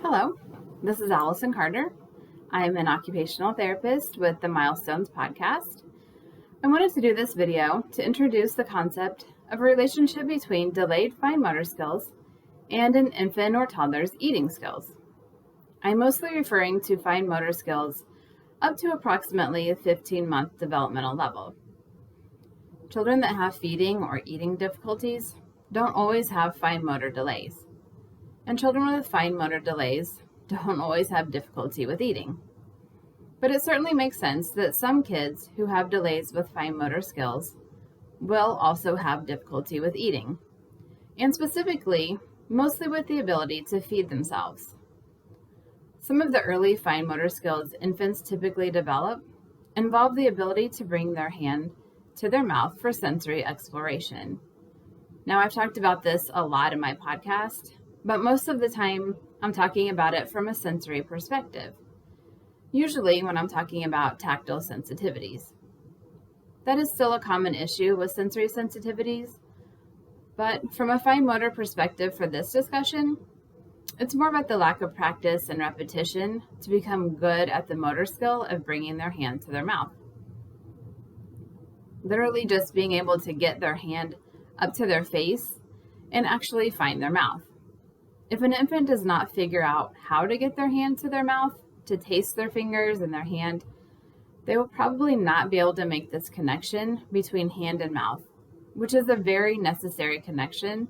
Hello, this is Allison Carter. I'm an occupational therapist with the Milestones Podcast. I wanted to do this video to introduce the concept of a relationship between delayed fine motor skills and an infant or toddler's eating skills. I'm mostly referring to fine motor skills up to approximately a 15-month developmental level. Children that have feeding or eating difficulties don't always have fine motor delays. And children with fine motor delays don't always have difficulty with eating. But it certainly makes sense that some kids who have delays with fine motor skills will also have difficulty with eating, and specifically, mostly with the ability to feed themselves. Some of the early fine motor skills infants typically develop involve the ability to bring their hand to their mouth for sensory exploration. Now, I've talked about this a lot in my podcast, but most of the time, I'm talking about it from a sensory perspective, usually when I'm talking about tactile sensitivities. That is still a common issue with sensory sensitivities, but from a fine motor perspective for this discussion, it's more about the lack of practice and repetition to become good at the motor skill of bringing their hand to their mouth. Literally just being able to get their hand up to their face and actually find their mouth. If an infant does not figure out how to get their hand to their mouth, to taste their fingers and their hand, they will probably not be able to make this connection between hand and mouth, which is a very necessary connection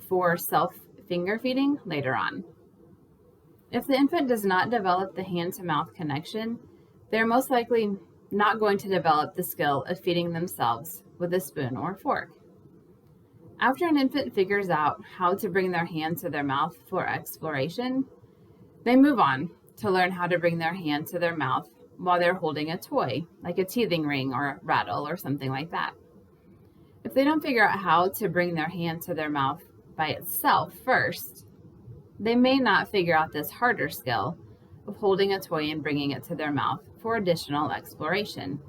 for self-finger feeding later on. If the infant does not develop the hand-to-mouth connection, they're most likely not going to develop the skill of feeding themselves with a spoon or fork. After an infant figures out how to bring their hand to their mouth for exploration, they move on to learn how to bring their hand to their mouth while they're holding a toy, like a teething ring or a rattle or something like that. If they don't figure out how to bring their hand to their mouth by itself first, they may not figure out this harder skill of holding a toy and bringing it to their mouth for additional exploration.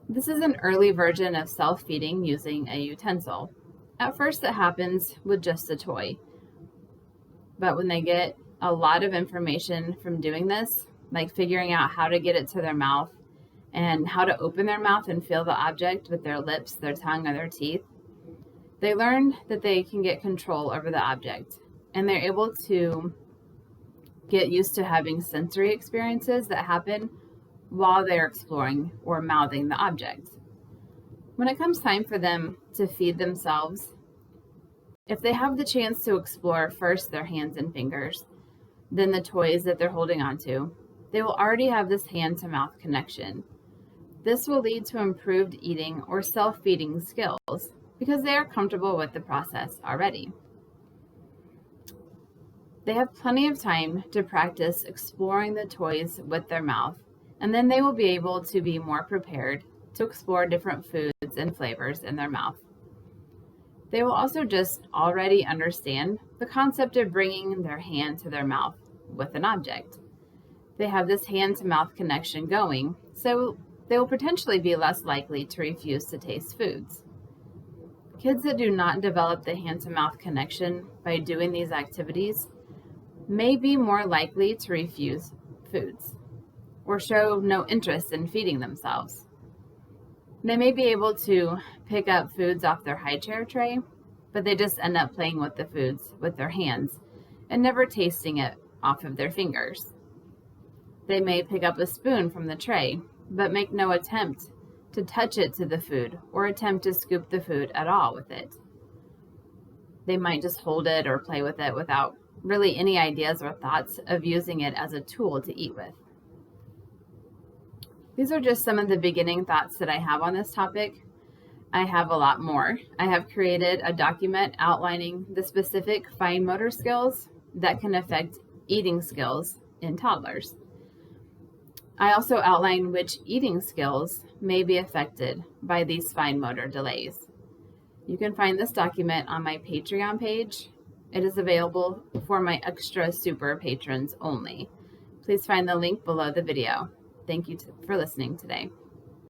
This is an early version of self-feeding using a utensil. At first it happens with just a toy, but when they get a lot of information from doing this, like figuring out how to get it to their mouth and how to open their mouth and feel the object with their lips, their tongue, or their teeth, they learn that they can get control over the object, and they're able to get used to having sensory experiences that happen while they're exploring or mouthing the object. When it comes time for them to feed themselves, if they have the chance to explore first their hands and fingers, then the toys that they're holding onto, they will already have this hand-to-mouth connection. This will lead to improved eating or self-feeding skills because they are comfortable with the process already. They have plenty of time to practice exploring the toys with their mouth, and then they will be able to be more prepared to explore different foods and flavors in their mouth. They will also just already understand the concept of bringing their hand to their mouth with an object. They have this hand-to-mouth connection going, so they will potentially be less likely to refuse to taste foods. Kids that do not develop the hand-to-mouth connection by doing these activities may be more likely to refuse foods or show no interest in feeding themselves. They may be able to pick up foods off their high chair tray, but they just end up playing with the foods with their hands and never tasting it off of their fingers. They may pick up a spoon from the tray, but make no attempt to touch it to the food or attempt to scoop the food at all with it. They might just hold it or play with it without really any ideas or thoughts of using it as a tool to eat with. These are just some of the beginning thoughts that I have on this topic. I have a lot more. I have created a document outlining the specific fine motor skills that can affect eating skills in toddlers. I also outline which eating skills may be affected by these fine motor delays. You can find this document on my Patreon page. It is available for my extra super patrons only. Please find the link below the video. Thank you for listening today.